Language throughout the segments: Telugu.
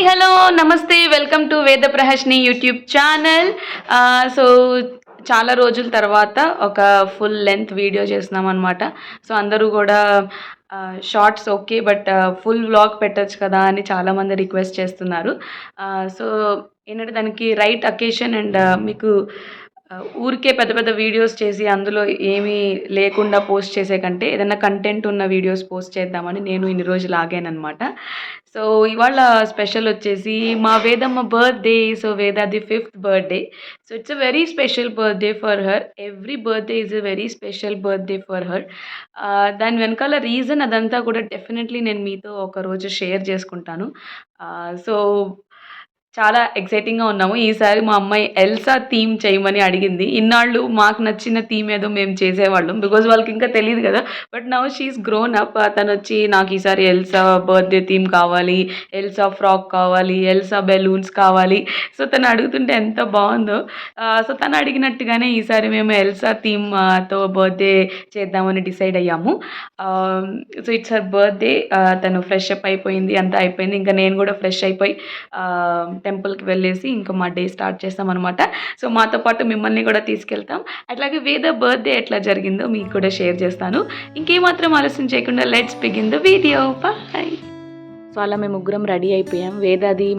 హలో నమస్తే వెల్కమ్ టు వేద ప్రహర్షిని యూట్యూబ్ ఛానల్. సో చాలా రోజుల తర్వాత ఒక ఫుల్ లెంత్ వీడియో చేస్తున్నాం అనమాట. సో అందరూ కూడా shorts okay but full vlog పెట్టచ్చు కదా అని చాలామంది రిక్వెస్ట్ చేస్తున్నారు. సో ఏంటంటే దానికి రైట్ అకేషన్ అండ్ మీకు ఊరికే పెద్ద పెద్ద వీడియోస్ చేసి అందులో ఏమీ లేకుండా పోస్ట్ చేసే కంటే ఏదైనా కంటెంట్ ఉన్న వీడియోస్ పోస్ట్ చేద్దామని నేను ఇన్ని రోజులు ఆగాననమాట. సో ఇవాళ స్పెషల్ వచ్చేసి మా వేదమ్మ బర్త్డే. సో వేదాది 5th birthday. So it's a very special birthday for her. Every birthday is a very special birthday for her. దాని వెనకాల రీజన్ అదంతా కూడా డెఫినెట్లీ నేను మీతో ఒకరోజు షేర్ చేసుకుంటాను. సో చాలా ఎక్సైటింగ్‌గా ఉన్నాము. ఈసారి మా అమ్మాయి ఎల్సా థీమ్ చేయమని అడిగింది. ఇన్నాళ్ళు మాకు నచ్చిన థీమ్ ఏదో మేము చేసేవాళ్ళం. బికాజ్ వాళ్ళకి ఇంకా తెలీదు కదా! But now she is grown up. తనొచ్చి నాకు ఈసారి ఎల్సా బర్త్‌డే థీమ్ కావాలి, ఎల్సా ఫ్రాక్ కావాలి, ఎల్సా బెలూన్స్ కావాలి. సో తను అడుగుతుంటే ఎంత బావుందో. సో తను అడిగినట్టుగానే ఈసారి మేము ఎల్సా థీమ్ తో బర్త్‌డే చేద్దామని డిసైడ్ అయ్యాము. So it's her birthday. తను ఫ్రెష్ అప్ అయిపోయింది. అంతా అయిపోయింది. ఇంకా నేను కూడా ఫ్రెష్ అయిపోయి టెంపుల్కి వెళ్ళేసి ఇంకా మా డే స్టార్ట్ చేస్తామన్నమాట. సో మాతో పాటు మిమ్మల్ని కూడా తీసుకెళ్తాం. అట్లాగే వేద బర్త్డే ఎట్లా జరిగిందో మీకు కూడా షేర్ చేస్తాను. ఇంకేమాత్రం ఆలస్యం చేయకుండా let's begin the video. Bye. So అలా మేము ముగ్గురం రెడీ అయిపోయాం. వేదాది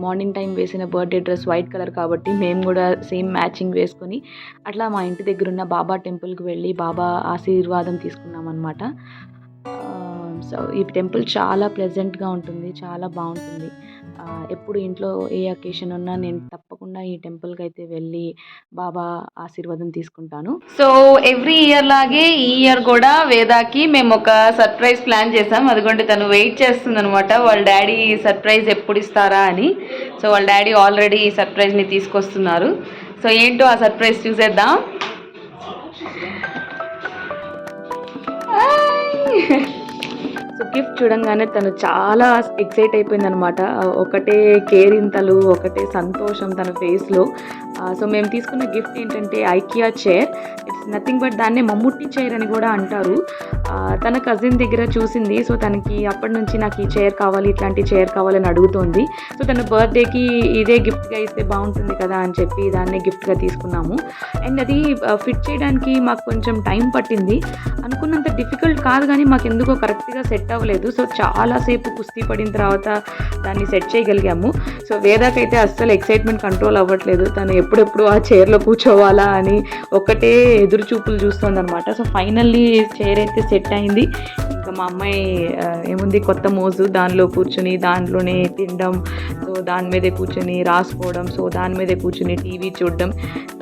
మార్నింగ్ టైం వేసిన బర్త్డే డ్రెస్ వైట్ కలర్ కాబట్టి మేము కూడా సేమ్ మ్యాచింగ్ వేసుకొని అట్లా మా ఇంటి దగ్గర ఉన్న బాబా టెంపుల్కి వెళ్ళి బాబా ఆశీర్వాదం తీసుకున్నాం అనమాట. సో ఈ టెంపుల్ చాలా ప్లెజెంట్గా ఉంటుంది, చాలా బాగుంటుంది. ఎప్పుడు ఇంట్లో ఏ అకేషన్ ఉన్నా నేను తప్పకుండా ఈ టెంపుల్కి అయితే వెళ్ళి బాబా ఆశీర్వాదం తీసుకుంటాను. సో ఎవ్రీ ఇయర్ లాగే ఈ ఇయర్ కూడా వేదాకి మేము ఒక సర్ప్రైజ్ ప్లాన్ చేసాం. అదిగోండి తను వెయిట్ చేస్తుంది అనమాట, వాళ్ళ డాడీ సర్ప్రైజ్ ఎప్పుడు ఇస్తారా అని. సో వాళ్ళ డాడీ ఆల్రెడీ ఈ సర్ప్రైజ్ని తీసుకొస్తున్నారు. సో ఏంటో ఆ సర్ప్రైజ్ చూసేద్దాం. సో గిఫ్ట్ చూడంగానే తను చాలా ఎక్సైట్ అయిపోయింది అనమాట. ఒకటే కేరింతలు, ఒకటే సంతోషం తన ఫేస్లో. సో మేము తీసుకున్న గిఫ్ట్ ఏంటంటే IKEA chair. It's nothing but దాన్నే మమ్ముట్టి చైర్ అని కూడా అంటారు. తన కజిన్ దగ్గర చూసింది. సో తనకి అప్పటి నుంచి నాకు ఈ చైర్ కావాలి, ఇట్లాంటి చైర్ కావాలని అడుగుతోంది. సో తన బర్త్డేకి ఇదే గిఫ్ట్గా ఇస్తే బాగుంటుంది కదా అని చెప్పి దాన్నే గిఫ్ట్గా తీసుకున్నాము. అండ్ అది ఫిట్ చేయడానికి మాకు కొంచెం టైం పట్టింది. అనుకున్నంత డిఫికల్ట్ కాదు కానీ మాకు ఎందుకో కరెక్ట్గా సెట్ అవ్వలేదు. సో చాలాసేపు కుస్తీ పడిన తర్వాత దాన్ని సెట్ చేయగలిగాము. సో వేదాకైతే అస్సలు ఎక్సైట్మెంట్ కంట్రోల్ అవ్వట్లేదు. తను ఎప్పుడెప్పుడు ఆ చైర్లో కూర్చోవాలా అని ఒకటే ఎదురు చూపులు చూస్తుంది అనమాట. సో ఫైనల్లీ చైర్ అయితే సెట్ అయింది. ఇంకా మా అమ్మాయి ఏముంది కొత్త మోజు, దానిలో కూర్చుని దాంట్లోనే తినడం, సో దాని మీదే కూర్చొని రాసుకోవడం, సో దాని మీదే కూర్చుని టీవీ చూడడం.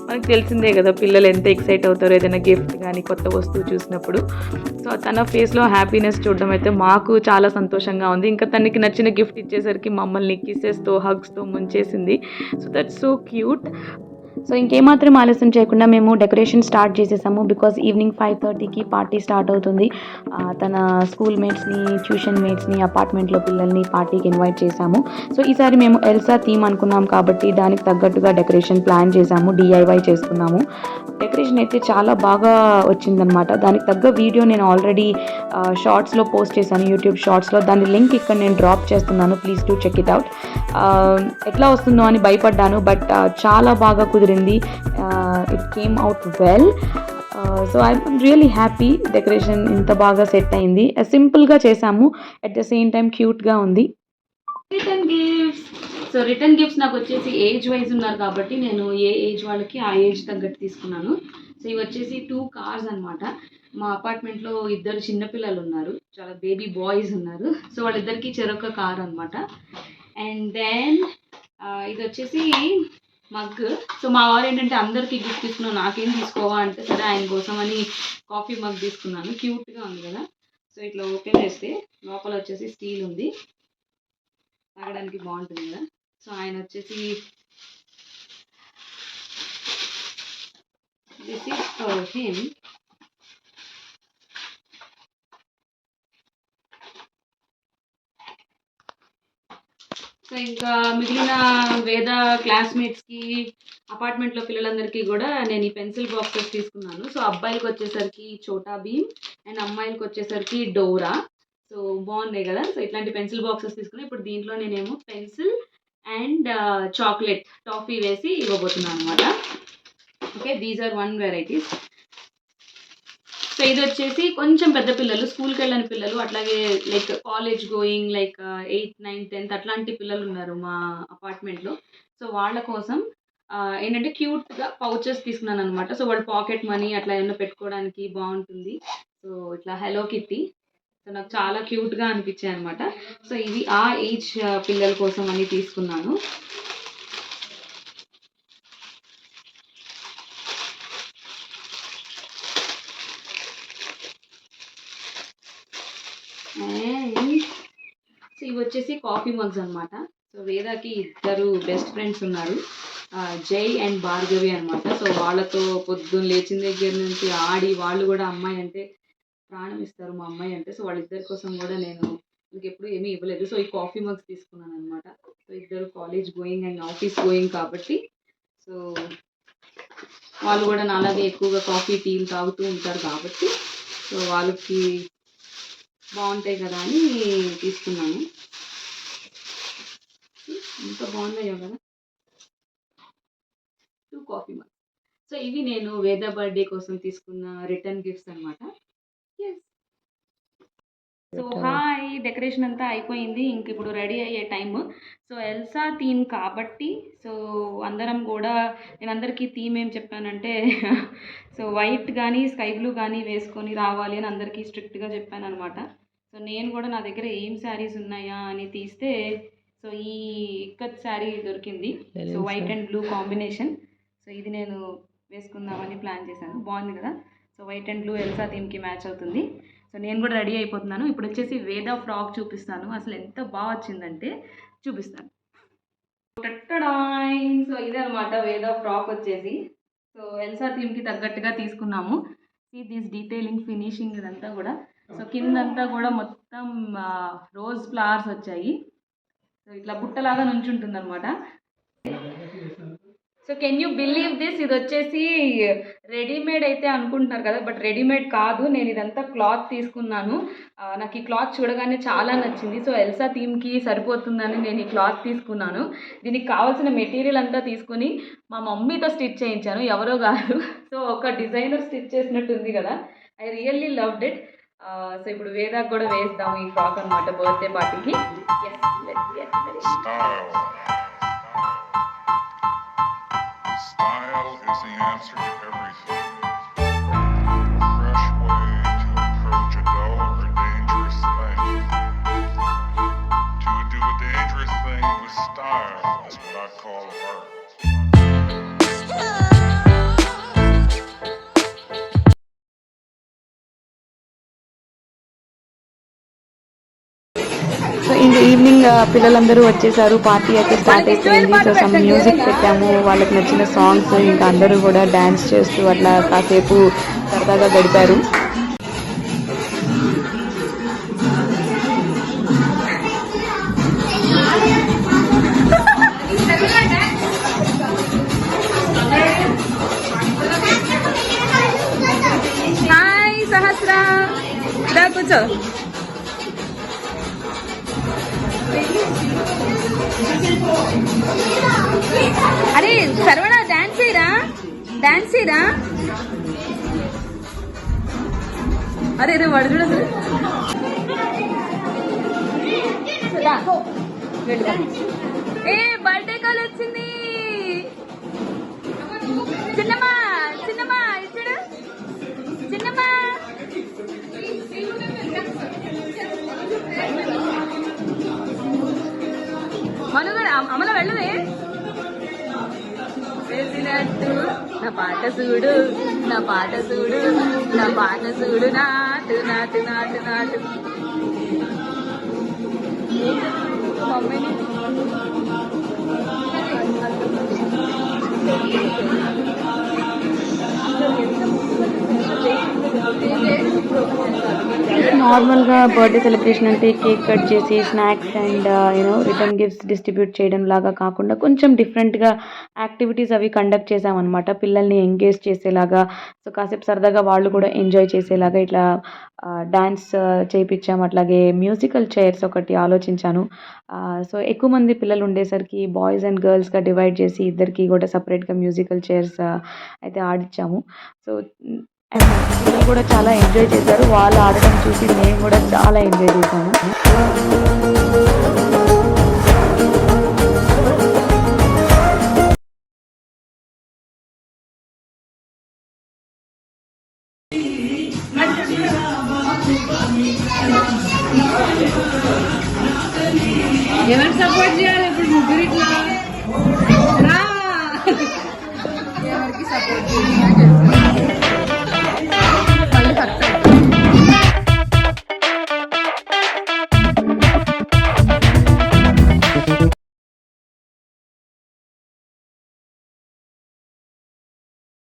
మనకు తెలిసిందే కదా పిల్లలు ఎంత ఎక్సైట్ అవుతారో ఏదైనా గిఫ్ట్ కానీ కొత్త వస్తువు చూసినప్పుడు. సో తన ఫేస్లో హ్యాపీనెస్ చూడడం అయితే మాకు చాలా సంతోషంగా ఉంది. ఇంకా తనకి నచ్చిన గిఫ్ట్ ఇచ్చేసరికి మమ్మల్ని కిసెస్తో హగ్స్తో ముంచేసింది. So that's so cute. So ఇంకేమాత్రం ఆలస్యం చేయకుండా మేము డెకరేషన్ స్టార్ట్ చేసేసాము. బికాజ్ ఈవినింగ్ 5:30కి పార్టీ స్టార్ట్ అవుతుంది. తన స్కూల్ మేట్స్ని, ట్యూషన్ మేట్స్ని, అపార్ట్మెంట్లో పిల్లల్ని పార్టీకి ఇన్వైట్ చేశాము. సో ఈసారి మేము ఎల్సా థీమ్ అనుకున్నాం కాబట్టి దానికి తగ్గట్టుగా డెకరేషన్ ప్లాన్ చేశాము, DIY చేసుకున్నాము. డెకరేషన్ అయితే చాలా బాగా వచ్చిందనమాట. దానికి తగ్గ వీడియో నేను ఆల్రెడీ షార్ట్స్లో పోస్ట్ చేశాను, యూట్యూబ్ షార్ట్స్లో. దాని లింక్ ఇక్కడ నేను డ్రాప్ చేస్తున్నాను, please do check it out. ఎట్లా వస్తుందో అని భయపడ్డాను, బట్ చాలా బాగా కుదిరింది. It came out well. So I'm really happy. Decoration ఇంత బాగా సెట్ అయింది. సింపుల్గా చేసాము, అట్ ద సేమ్ టైం క్యూట్గా ఉంది. Return gifts. So return gifts నాకు వచ్చేసి ఏజ్ వైజ్ ఉన్నారు కాబట్టి నేను ఏ ఏజ్ వాళ్ళకి ఆ ఏజ్ తగ్గట్టు తీసుకున్నాను. సో ఇవి వచ్చేసి 2 కార్స్ అనమాట. మా అపార్ట్మెంట్లో 2 చిన్నపిల్లలు ఉన్నారు, చాలా బేబీ బాయ్స్ ఉన్నారు. సో వాళ్ళిద్దరికి చెరొక కార్ అనమాట. అండ్ దెన్ ఇది వచ్చేసి మగ్. సో మా వారు ఏంటంటే అందరికీ గిఫ్ట్ తీసుకున్నాను, నాకేం తీసుకోవా అంటే సరే ఆయన కోసం అని కాఫీ మగ్ తీసుకున్నాను. క్యూట్గా ఉంది కదా. సో ఇట్లా ఓపెన్ చేస్తే లోపల వచ్చేసి స్టీల్ ఉంది, తాగడానికి బాగుంటుంది కదా. సో ఆయన వచ్చేసి this is for him. So ఇంకా మిగిలిన వేద క్లాస్మేట్స్కి, అపార్ట్మెంట్లో పిల్లలందరికీ కూడా నేను ఈ పెన్సిల్ బాక్సెస్ తీసుకున్నాను. సో అబ్బాయిలకి వచ్చేసరికి చోటా భీమ్ అండ్ అమ్మాయిలకి వచ్చేసరికి డోరా. సో బాగున్నాయి కదా. సో ఇట్లాంటి పెన్సిల్ బాక్సెస్ తీసుకుని ఇప్పుడు దీంట్లో నేనేమో పెన్సిల్ అండ్ చాక్లెట్ టాఫీ వేసి ఇవ్వబోతున్నాను అనమాట. Okay, these are 1 varieties. So ఇది వచ్చేసి కొంచెం పెద్ద పిల్లలు, స్కూల్కి వెళ్ళని పిల్లలు, అట్లాగే లైక్ కాలేజ్ గోయింగ్ లైక్ 8, 9, 10 అట్లాంటి పిల్లలు ఉన్నారు మా అపార్ట్మెంట్లో. సో వాళ్ళ కోసం ఏంటంటే క్యూట్గా పౌచెస్ తీసుకున్నాను అనమాట. సో వాళ్ళు పాకెట్ మనీ అట్లా ఏమైనా పెట్టుకోవడానికి బాగుంటుంది. సో ఇట్లా హెలో కిట్టి, సో నాకు చాలా క్యూట్గా అనిపించాయి అనమాట. సో ఇవి ఆ ఏజ్ పిల్లల కోసం అని తీసుకున్నాను. సో ఇవి వచ్చేసి కాఫీ మగ్స్ అనమాట. సో వేదాకి 2 బెస్ట్ ఫ్రెండ్స్ ఉన్నారు, జై అండ్ భార్గవి అనమాట. సో వాళ్ళతో పొద్దున్న లేచిన దగ్గర నుంచి ఆడి, వాళ్ళు కూడా అమ్మాయి అంటే ప్రాణం ఇస్తారు మా అమ్మాయి అంటే. సో వాళ్ళిద్దరి కోసం కూడా నేను ఎప్పుడు ఏమీ ఇవ్వలేదు. సో ఈ కాఫీ మగ్స్ తీసుకున్నాను అనమాట. సో ఇద్దరు college going and office going కాబట్టి సో వాళ్ళు కూడా నాలాగే ఎక్కువగా కాఫీ టీలు తాగుతూ ఉంటారు కాబట్టి సో వాళ్ళకి బాగుంటాయి కదా అని తీసుకున్నాను. ఎంత బాగున్నాయో కదా 2 కాఫీ మగ్స్. సో ఇవి నేను వేద బర్త్డే కోసం తీసుకున్న రిటర్న్ గిఫ్ట్స్ అనమాట. సో హాయ్, డెకరేషన్ అంతా అయిపోయింది, ఇంక ఇప్పుడు రెడీ అయ్యే టైమ్. సో ఎల్సా థీమ్ కాబట్టి సో అందరం కూడా, నేను అందరికీ థీమ్ ఏం చెప్పానంటే సో వైట్ కానీ స్కై బ్లూ కానీ వేసుకొని రావాలి అని అందరికీ స్ట్రిక్ట్గా చెప్పాను అనమాట. సో నేను కూడా నా దగ్గర ఏం శారీస్ ఉన్నాయా అని తీస్తే సో ఈ ఇక్కత్ శారీ దొరికింది. So white and blue combination. So ఇది నేను వేసుకుందామని ప్లాన్ చేశాను, బాగుంది కదా. So white and blue Elsa థీమ్కి మ్యాచ్ అవుతుంది. సో నేను కూడా రెడీ అయిపోతున్నాను. ఇప్పుడు వచ్చేసి వేద ఫ్రాక్ చూపిస్తాను, అసలు ఎంత బాగా వచ్చిందంటే చూపిస్తాను. సో ఇదే అనమాట వేద ఫ్రాక్ వచ్చేసి. సో ఎల్సా థీమ్కి తగ్గట్టుగా తీసుకున్నాము. సీ దిస్ డీటెయిలింగ్, ఫినిషింగ్ ఇదంతా కూడా. సో కిందంతా కూడా మొత్తం రోజ్ ఫ్లవర్స్ వచ్చాయి. సో ఇట్లా బుట్టలాగా నుంచుంటుంది అనమాట. So can you believe this, ఇది వచ్చేసి రెడీమేడ్ అయితే అనుకుంటున్నారు కదా, బట్ రెడీమేడ్ కాదు. నేను ఇదంతా క్లాత్ తీసుకున్నాను. నాకు ఈ క్లాత్ చూడగానే చాలా నచ్చింది. సో ఎల్సా థీమ్కి సరిపోతుందని నేను ఈ క్లాత్ తీసుకున్నాను. దీనికి కావాల్సిన మెటీరియల్ అంతా తీసుకుని మా మమ్మీతో స్టిచ్ చేయించాను, ఎవరో కాదు. సో ఒక డిజైనర్ స్టిచ్ చేసినట్టుంది కదా. I really loved it. So ఇప్పుడు వేదాకు కూడా వేద్దాము ఈ ఫ్రాక్ అనమాట బర్త్డే పార్టీకి. Style is the answer to everything. A fresh way to approach a dull or dangerous thing. To do a dangerous thing with style is what I call art. So in the evening పిల్లలందరూ వచ్చేసారు, పార్టీ అయితే స్టార్ట్ అయిపోయింది. సో సమ్ మ్యూజిక్ పెట్టాము, వాళ్ళకి నచ్చిన సాంగ్స్, ఇంకా అందరూ కూడా డ్యాన్స్ చేస్తూ అట్లా కాసేపు సరదాగా గడిపారు. హాయ్ సహస్ర, దా కూర్చో. అరే సర్వణ, డాన్స్ చేయరా, డాన్స్ చేయరా. అరే రే వాడు చూడదు. ఏ బర్త్డే కాల్ వచ్చింది. చిన్నమ్మా చిన్నమ్మా ఇచ్చాడు, చిన్నమ్మా. మను కూడా అమ్మలో వెళ్ళవే. వేసినట్టు నా పాట చూడు, నా పాట చూడు, నా పాట చూడు, నాటు నాటు నాటు నాటు. మమ్మీని నార్మల్‌గా బర్త్‌డే సెలబ్రేషన్ అంటే కేక్ కట్ చేసి snacks and return gifts distribute చేయడం లాగా కాకుండా కొంచెం డిఫరెంట్‌గా యాక్టివిటీస్ అవి కండక్ట్ చేశామనమాట. పిల్లల్ని ఎంగేజ్ చేసేలాగా. సో, కాసేపు సరదాగా వాళ్ళు కూడా ఎంజాయ్ చేసేలాగా ఇట్లా డాన్స్ చేపిచ్చాము. అట్లాగే మ్యూజికల్ చైర్స్ ఒకటి ఆలోచించాను. సో, ఎక్కువ మంది పిల్లలు ఉండేసరికి బాయ్స్ అండ్ గర్ల్స్‌గా డివైడ్ చేసి ఇద్దరికీ కూడా సెపరేట్‌గా మ్యూజికల్ చైర్స్ అయితే ఆడిచ్చాము. సో, అండ్ పిల్లలు కూడా చాలా ఎంజాయ్ చేశారు. వాళ్ళు ఆడడం చూసి మేము కూడా చాలా ఎంజాయ్ చేశాము. ఎవరికి సపోర్ట్ చేయాలి ఇప్పుడు ముగ్గురిట్లో రా ఎవరికి సపోర్ట్ చేయాలి మళ్ళీ కరెక్ట్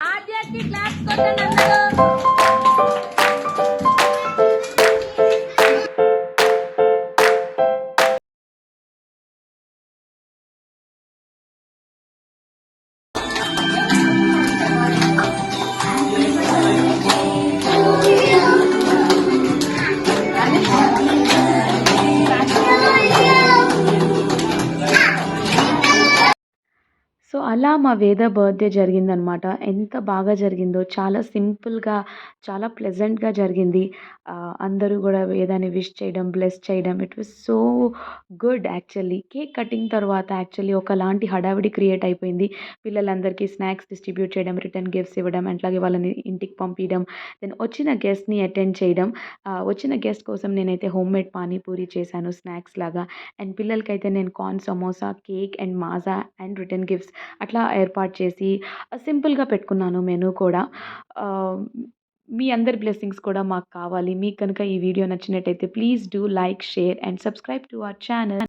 ఆద్యకి క్లాస్ కొట్టండి అందరూ సో, అలా మా వేద బర్త్‌డే జరిగిందనమాట. ఎంత బాగా జరిగిందో చాలా సింపుల్‌గా, చాలా ప్లెజెంట్‌గా జరిగింది. అందరూ గూడా వేదాని విష్ చేయడం, బ్లెస్ చేయడం it was so good actually. Cake cutting తర్వాత యాక్చువల్లీ ఒకలాంటి హడావిడి క్రియేట్ అయిపోయింది. పిల్లలందరికీ స్నాక్స్ డిస్ట్రిబ్యూట్ చేయడం, రిటర్న్ గిఫ్ట్స్ ఇవ్వడం, అట్లాగే వాళ్ళని ఇంటికి పంపియడం, దెన్ వచ్చిన గెస్ట్‌ని అటెండ్ చేయడం. వచ్చిన గెస్ట్ కోసం నేనైతే హోమ్‌మేడ్ పానీపూరి చేశాను స్నాక్స్ లాగా. అండ్ పిల్లలకైతే నేను corn samosa, cake and Maaza and return gifts అట్లా ఏర్పాటు చేసి సింపుల్‌గా పెట్టుకున్నాను మెనూ కూడా. ఆహ్, మీ అందరి బ్లెస్సింగ్స్ కూడా మాకు కావాలి. మీకు గనుక ఈ వీడియో నచ్చినట్టయితే please do like, share and subscribe to our channel.